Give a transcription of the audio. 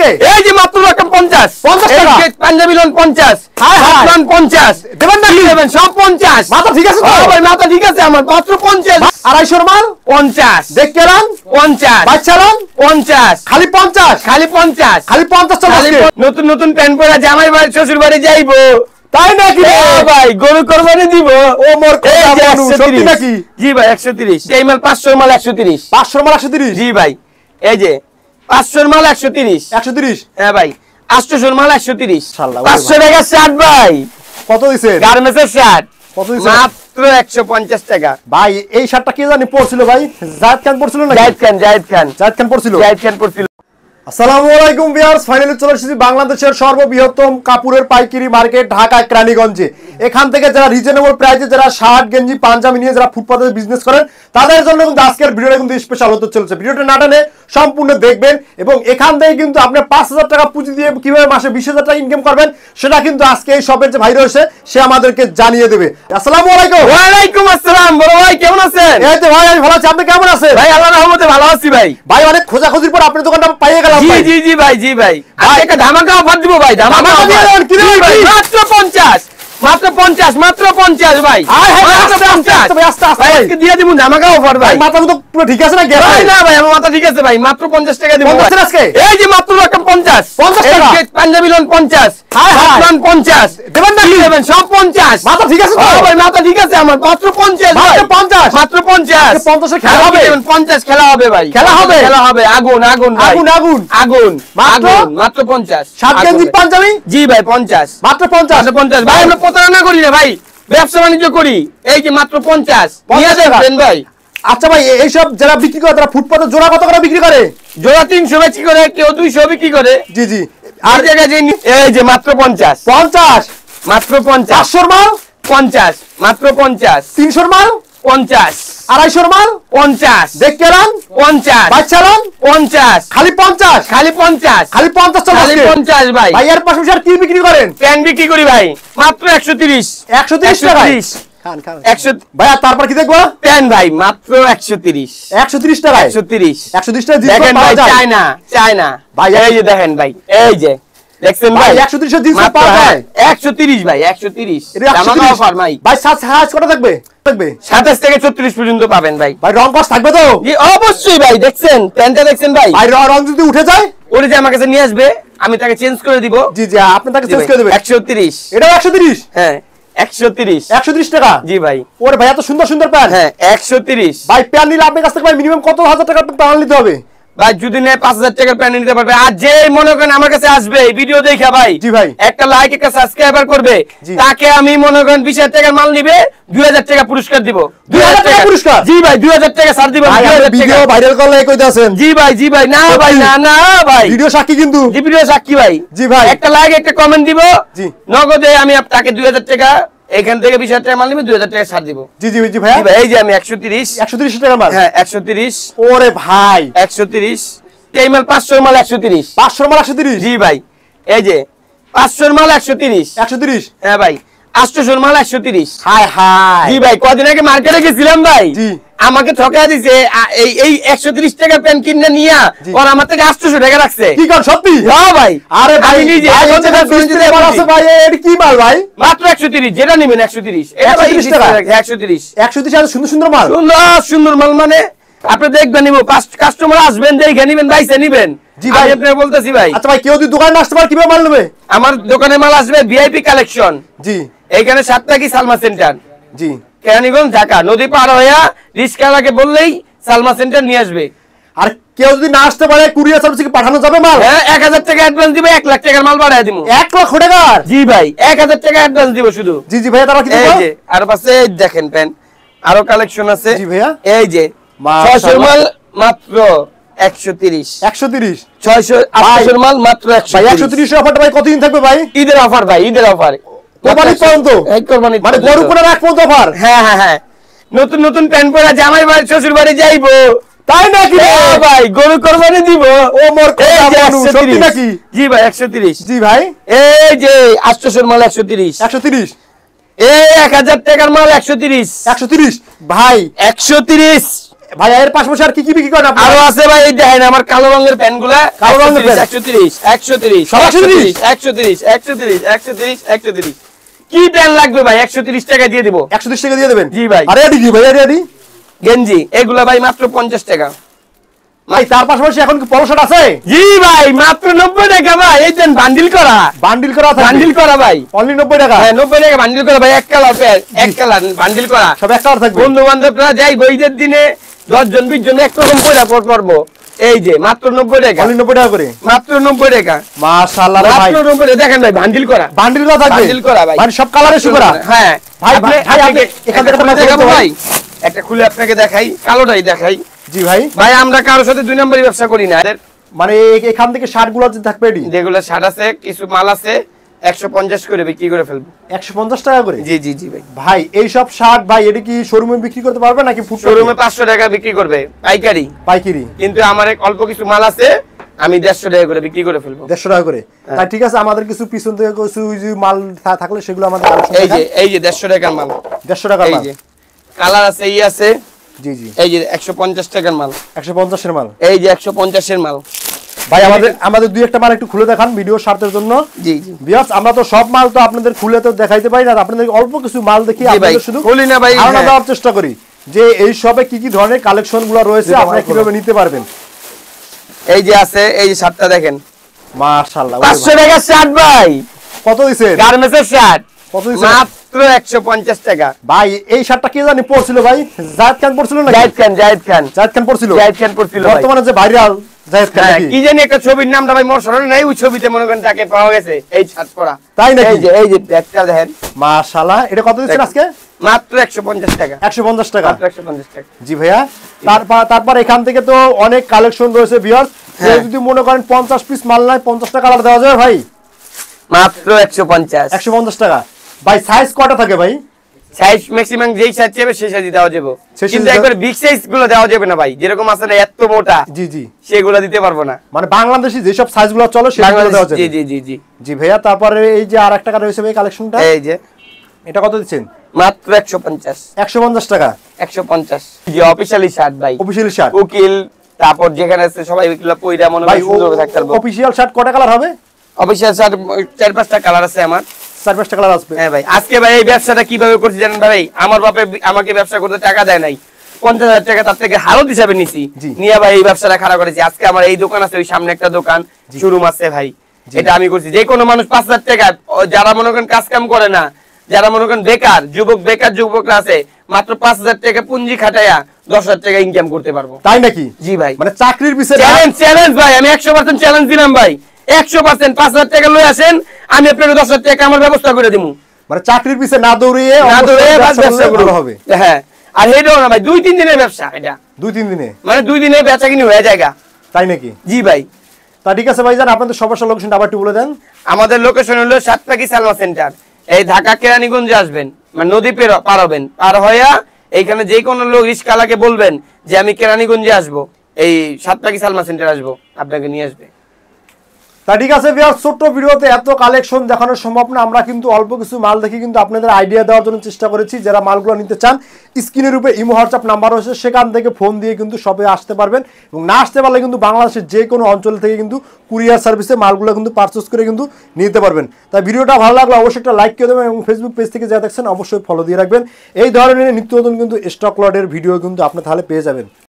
আজকে এই যে মাত্র 50 টাকা পাঞ্জাবি লোন 50 লোন 50 দেবেন না কি দেবেন সব 50 মাথা ঠিক আছে তো ভাই মাথা ঠিক আছে আমার মাত্র 50 250 মাল 50 দেখতে রান 50 বাচ্চা রান 50 খালি 50 খালি 50 খালি 50 টাকা নতুন নতুন প্যান্ট পরা জামাই বাড়ি শ্বশুর বাড়ি যাইবো তাই নাকি ভাই গরু কোরবানি দিব ও মোর কথা বলু সত্যি নাকি জি ভাই 130 এই মাল 500 মাল 130 500 মাল 130 জি ভাই এই যে 500 মাল 130 130 হ্যাঁ ভাই 800 মাল 130 ইনশাআল্লাহ 500 টাকা শার্ট ভাই কত দিছেন গার্মেন্টসের শার্ট কত দিছেন মাত্র 150 টাকা ভাই এই শার্টটা কে জানি পড়ছিল ভাই জায়েদ খান পড়ছিল না জায়েদ খান পড়ছিল আসসালামু আলাইকুম ভিউয়ার্স, ফাইনালি চলে এসেছি বাংলাদেশের সর্ববৃহত্তম কাপড়ের পাইকারি মার্কেট ঢাকা কেরানীগঞ্জে। এখান থেকে যারা রিজনেবল প্রাইসে যারা শার্ট গেঞ্জি পাঞ্জাবি নিয়ে যারা ফুটপাতে বিজনেস করেন তাদের জন্য কিন্তু আজকের ভিডিওটা কিন্তু স্পেশাল হতে চলেছে। ভিডিওটা না টানে সম্পূর্ণ দেখবেন এবং এখান থেকে কিন্তু আপনি 5000 টাকা পুঁজি দিয়ে কিভাবে মাসে 20000 টাকা ইনকাম করবেন সেটা কিন্তু আজকে এই শপের যে ভাই রয়েছে সে আমাদেরকে জানিয়ে দেবে। আসসালামু আলাইকুম। ওয়া আলাইকুম আসসালাম। বড় ভাই কেমন আছেন? এই তো ভাই আমি ভালো আছি, আপনি কেমন আছেন? ভাই আল্লাহর রহমতে ভালো আছি ভাই। ভাই অনেক খোঁজাখুঁজির পর আপনার দোকানটা পেয়ে গেলাম। জি ভাই আজকে একটা ধামাকা অফার দিব ভাই। ধামাকা দিয়ে দেন কি ভাই? মাত্র 50 মাত্র 50 ভাই। আজকে দিয়ে দিব ধামাকা অফার ভাই। মাথা তো পুরো ঠিক আছে না? ভাই না ভাই আমার মাথা ঠিক আছে ভাই। মাত্র 50 টাকা দিব ভাই আজকে। এই যে মাত্র 50 টাকা পাঞ্জাবি লোন 50 লোন 50 দেবেন না কি দেবেন সব 50 মাথা ঠিক আছে তো ভাই? মাথা ঠিক আছে আমার মাত্র 50 মাত্র 50 মাত্র 50 50 খেলা হবে 50 খেলা হবে ভাই। খেলা হবে আগুন ভাই। আগুন মাত্র 50 শার্ট গেঞ্জি পাঞ্জাবি জি ভাই 50 মাত্র 50 ভাই আমরা প্রতারণা করি না ভাই, ব্যবসা বাণিজ্য করি। এই যে মাত্র 50 নিয়ে যাবেন ভাই। আচ্ছা ভাই এইসব যারা বিক্রি করে তারা ফুটপাতে জোড়া কত করে বিক্রি করে? জোড়া 300 বিক্রি করে, কেউ 200 বিক্রি করে। জি আর জায়গায় যে এই যে মাত্র 50 মাত্র 50 500 মাল 50 মাত্র 50 300 মাল 50 250 মাল 50 দেখতে রান 50 বাচ্চা রান 50 খালি 50 খালি 50 খালি 50 টাকা খালি 50 ভাই। ভাই এর পাশাপাশি আর কি বিক্রি করেন? প্যান বিক্রি করি ভাই মাত্র 130 টাকা। খান 100 ভাই আর তারপর কি দেখবো? প্যান ভাই মাত্র 130 টাকা 130 টাকা দেখেন ভাই। চাই না ভাই এই যে দেখেন ভাই, এই যে দেখছেন ভাই 130 এর জিন্স পাওয়া যায় 130 ভাই 130 এটা জামা অফার ভাই। ভাই সাইজ কত থাকবে? 27 থেকে 34 পর্যন্ত পাবেন ভাই। ভাই রং কস থাকবে তো? জি অবশ্যই ভাই। দেখছেন প্যান্টটা দেখছেন ভাই? ভাই রং যদি উঠে যায় ওরে যে আমার কাছে নিয়ে আসবে আমি তাকে চেঞ্জ করে দিব। জি আপনি তাকে চেঞ্জ করে দিবেন। 130 এটাও 130 হ্যাঁ 130 টাকা জি ভাই। ওরে ভাই এত সুন্দর প্যান্ট। হ্যাঁ 130 ভাই প্যান্ট নিলে আপনার কাছ থেকে ভাই মিনিমাম কত হাজার টাকা প্যান্ট নিতে হবে? ভাই যদি নেয় 5000 টাকার প্যান্ট নিতে পারবে। আর যে মনে করেন আমার কাছে আসবে এই ভিডিও দেখে ভাই, জি ভাই একটা লাইক একটা সাবস্ক্রাইবার করবে, তাকে আমি মনে করেন 20000 টাকার মাল নিবে 2000 টাকা পুরস্কার দিব। 2000 টাকা পুরস্কার? জি ভাই 2000 টাকা ছাড় দিব। 2000 ভিডিও ভাইরাল করলে কইতে আছেন? জি ভাই না ভাই না ভাই ভিডিও সাক্ষী কিন্তু। জি ভিডিও সাক্ষী ভাই। জি ভাই একটা লাইক একটা কমেন্ট দিব, জি নগদে আমি আপনাকে 2000 টাকা এখান থেকে 20000 টাকা মাল নিবে 2000 টাকা ছাড় দিব। জি ভাই এই যে আমি 130 টাকা মাল। হ্যাঁ 130 ওরে ভাই 130 এই মাল 500 মাল 130 মাল 130 জি ভাই। এই যে 500 মাল 130 হ্যাঁ ভাই। 800 মাল 130 হাই জি ভাই। কদিন আগে মার্কেটে গেছিলাম ভাই, জি আমাকে ঠকা দিছে। এই 130 টাকা প্যান্ট কিনে নিয়া আর আমার থেকে 800 টাকা রাখছে। কি কর সত্যি? হ্যাঁ ভাই। আরে ভাই নিজে ভাই আছে ভাই এটা কি মাল ভাই? মাত্র 130 যেটা নেবেন 130 এটা 130 টাকা 130 এত সুন্দর মাল। সুন্দর মাল মানে আপনি দেখবেন নিব, কাস্টমার আসবেন দেখে নিবেন বাইসে নিবেন। জি ভাই আপনাকে বলতেছি ভাই। আচ্ছা ভাই কেউ যদি দোকানে আসতে পারে কিভাবে মাল নেবে? আমার দোকানে মাল আসবে ভিআইপি কালেকশন। জি এইখানে সাতটাকি সালমা সেন্টার, জি কেরানীগঞ্জ ঢাকা। নদী পার হইয়া রিস্কালাকে বললেই সালমা সেন্টার নিয়ে আসবে। আর কেউ যদি না আসতে পারে কুরিয়ার সার্ভিসে কি পাঠানো যাবে মাল? হ্যাঁ 1000 টাকা অ্যাডভান্স দিবে, 1 লাখ টাকার মাল পাঠিয়ে দিব। 1 লক্ষ টাকার? জি ভাই 1000 টাকা অ্যাডভান্স দিব শুধু। জি ভাইয়া তারপর কি এই দেব? যে আর পাশে দেখেন প্যান আরো কালেকশন আছে। জি ভাইয়া এই যে 600 মাল মাত্র 130 600 মাল মাত্র 130 ভাই 130 এর অফারটা ভাই কতদিন থাকবে ভাই? ঈদের অফার ভাই, ঈদের অফার কোরবানি পর্যন্ত। কোরবানি মানে গরু কোনা রাখ পর্যন্ত অফার। হ্যাঁ নতুন প্যান্ট পরা জামাই বাড়ি শ্বশুর বাড়ি যাইবো তাই নাকি ভাই? গরু কোরবানি দিব। ও মোর কথা বলু সত্যি নাকি? জি ভাই 130 জি ভাই এই যে 800 মাল 130 এই 1000 টাকার মাল 130 ভাই 130 ভাই এর পাশাপাশি আর কি কি বিক্রি করেন আপনি? আরো আছে ভাই, এই দেখেন আমার কালো রঙের প্যান্টগুলা, কালো রঙের প্যান্ট 130 130 সব 130 130 130 130 130 কি প্যান্ট লাগবে ভাই 130 টাকা দিয়ে দিব। 130 টাকা দিয়ে দেবেন? জি ভাই। আরে এডি কি ভাই, এডি গেঞ্জি এগুলা ভাই মাত্র 50 টাকা। ভাই তার পাশাপাশি এখন কি পলো শার্ট আছে? জি ভাই মাত্র 90 টাকা ভাই, এই দেন বান্ডিল করা, বান্ডিল করা আছে? বান্ডিল করা ভাই অনলি 90 টাকা? হ্যাঁ 90 টাকা বান্ডিল করা ভাই, এক কালার প্যান্ট, এক কালার বান্ডিল করা, সব এক কালার থাকবে? বন্ধু বান্ধবরা যাই বইদের দিনে 10 জন 20 জন এক রকম কইরা পড়বো। এই যে মাত্র 90 টাকা, অনলি 90 টাকা করে? মাত্র 90 টাকা। মাশাআল্লাহ ভাই, মাত্র 90 টাকা। দেখেন ভাই বান্ডিল করা, বান্ডিল করা থাকবে? বান্ডিল করা ভাই, মানে সব কালারে শু করা? হ্যাঁ ভাই ভাই আপনি এখান থেকে একটা দেখাবো ভাই, ভাই, একটা খুলে আপনাকে দেখাই, কালোটাই দেখাই। জি ভাই। ভাই আমরা কারোর সাথে 2 নম্বরই ব্যবসা করি না, মানে এখান থেকে শার্ট গুলো যে থাকবে এডি যেগুলো শার্ট আছে কিছু মাল আছে 150 করে বিক্রি করে ফেলবো। 150 টাকা করে? জি জি জি ভাই। ভাই এই সব শার্ট ভাই এটা কি শোরুমে বিক্রি করতে পারবে নাকি ফুটপাতে? শোরুমে 500 টাকা বিক্রি করবে পাইকারি, পাইকারি। কিন্তু আমার অল্প কিছু মাল আছে আমি 150 টাকা করে বিক্রি করে ফেলবো। 150 টাকা করে? তাই ঠিক আছে, আমাদের কিছু পিছন থেকে কিছু মাল থাকলে সেগুলো আমাদের এই যে 150 টাকার মাল, 150 টাকার এই মাল। যে কালার আছে, এই আছে, জি জি। এই যে 150 টাকার মাল, 150 এর মাল। এই যে 150 এর মাল। ভাই আমাদের দুই একটা মাল একটু খুলে দেখান ভিডিও স্বার্থের জন্য। জি জি ভিউয়ার্স, আমরা তো সব মাল তো আপনাদের খুলে তো দেখাইতে পারি না, আপনাদের অল্প কিছু মাল দেখি আপনাদের শুধু খুলি না ভাই, ধারণা দেওয়ার চেষ্টা করি যে এই সবে কি কি ধরনের কালেকশন গুলো রয়েছে, আপনারা কিভাবে নিতে পারবেন। এই যে আছে, এই যে শার্টটা দেখেন, মাশাআল্লাহ 500 টাকার শার্ট ভাই। কত দিছেন? গার্মেন্টসের শার্ট কত দিছেন? মাত্র 150 টাকা। ভাই এই শার্টটা কে জানি পড়ছিল ভাই, জায়েদ খান পড়ছিল না? জায়েদ খান পড়ছিল? জায়েদ খান পড়ছিল ভাই। বর্তমানে যে ভাইরাল জায়েদ খান হ্যাঁ, নাকি? কি জানি একটা ছবির নামটা ভাই মোর স্মরণে নাই, ওই ছবিতে মনে করেন তাকে পাওয়া গেছে এই শার্ট পরা। তাই নাকি? এই যে ব্যাগটা দেখেন, মাশাআল্লাহ। এটা কত দিচ্ছেন আজকে? মাত্র 150 টাকা। 150 টাকা? মাত্র 150 টাকা। জি ভাইয়া। তারপর এখান থেকে তো অনেক কালেকশন রয়েছে ভিউয়ার্স, যদি মনে করেন 50 পিস মাল নাই 50 টাকা কালার দেওয়া যাবে ভাই? মাত্র 150। 150 টাকা। ভাই সাইজ কয়টা থাকে ভাই? সাইজ ম্যাক্সিমাম যেই সাইজ চাইবে সেই সাইজই দেওয়া যাবে, কিন্তু একবার বিগ সাইজ গুলো দেওয়া যাবে না ভাই, যেরকম আছে না এত মোটা, জি জি, সেগুলো দিতে পারবো না। মানে বাংলাদেশি যেসব সাইজগুলো চলে সেগুলো দেওয়া যাবে? জি জি জি জি জি ভাইয়া। তারপরে এই যে আরেকটা টাকা রয়েছে ভাই কালেকশনটা, এই যে এটা কত দিচ্ছেন? মাত্র 150। 150 টাকা? 150। যে অফিশিয়ালি শার্ট ভাই, অফিশিয়ালি শার্ট, উকিল তারপর যেখানে আছে সবাই এগুলো পয়রা মনে হয় সুন্দর থাকতে পারবো। অফিশিয়াল শার্ট কয়টা কালার হবে? অফিশিয়াল শার্ট 4-5টা কালার আছে আমার। 4-5টা কালার আসবে? হ্যাঁ ভাই। আজকে ভাই এই ব্যবসাটা কিভাবে করছি জানেন ভাই? আমার বাপে আমাকে ব্যবসা করতে টাকা দেয় নাই, 50,000 টাকা তার থেকে হারত হিসাবে নিছি, নিয়ে ভাই এই ব্যবসাটা খারাপ করেছি। আজকে আমার এই দোকান আছে, ওই সামনে একটা দোকান শোরুম আছে ভাই, এটা আমি করছি। যে কোনো মানুষ 5,000 টাকা, যারা মনে করেন কাজ কাম করে না, যারা মনে করেন বেকার যুবকরা আছে, মাত্র 5,000 টাকা পুঁজি খাটাইয়া 10,000 টাকা ইনকাম করতে পারবো। তাই নাকি? জি ভাই। মানে চাকরির পিছনে চ্যালেঞ্জ ভাই, আমি 100% চ্যালেঞ্জ দিলাম ভাই, 100% 5,000 টাকা লয়ে আসেন, আমি আপনাকে 10,000 টাকা আমার ব্যবস্থা করে দেবো। মানে চাকরির পিছনে না দৌড়িয়ে ব্যবসা করলে হবে। হ্যাঁ, আর এটাও না ভাই 2-3 দিনের ব্যবসা, এটা 2-3 দিনে, মানে 2 দিনে বেচা কিনি হয়ে যায়। তাই নাকি? জি ভাই। তা ঠিক আছে ভাই, জান আপনাদের সমস্যা লোকেশনটা আবার একটু বলে দেন। আমাদের লোকেশন হলো সাতপাকি সালমা সেন্টার, এই ঢাকা কেরানীগঞ্জে আসবেন, মানে নদী পার হবেন, পার হইয়া এইখানে যে কোনো লোক রিস্কালাকে বলবেন যে আমি কেরানীগঞ্জে আসবো, এই সাতপাকি সালমা সেন্টার আসবো, আপনাকে নিয়ে আসবে। তা ঠিক আছে ভিউয়ার্স, ছোট্ট ভিডিওতে এত কালেকশন দেখানো সম্ভব না, আমরা কিন্তু অল্প কিছু মাল দেখি কিন্তু আপনাদের আইডিয়া দেওয়ার জন্য চেষ্টা করেছি। যারা মালগুলো নিতে চান, স্ক্রিনের উপরে ইমো হোয়াটসঅ্যাপ নাম্বার রয়েছে, সেখান থেকে ফোন দিয়ে কিন্তু শপে আসতে পারবেন, এবং না আসতে পারলে কিন্তু বাংলাদেশের যে কোনো অঞ্চল থেকে কিন্তু কুরিয়ার সার্ভিসে মালগুলো কিন্তু পারচেস করে কিন্তু নিতে পারবেন। তাই ভিডিওটা ভালো লাগলে অবশ্যই একটা লাইক করে দেবেন, এবং ফেসবুক পেজ থেকে যা দেখছেন অবশ্যই ফলো দিয়ে রাখবেন। এই ধরনের নিত্য নতুন কিন্তু স্টক লটের ভিডিও কিন্তু আপনি তাহলে পেয়ে যাবেন।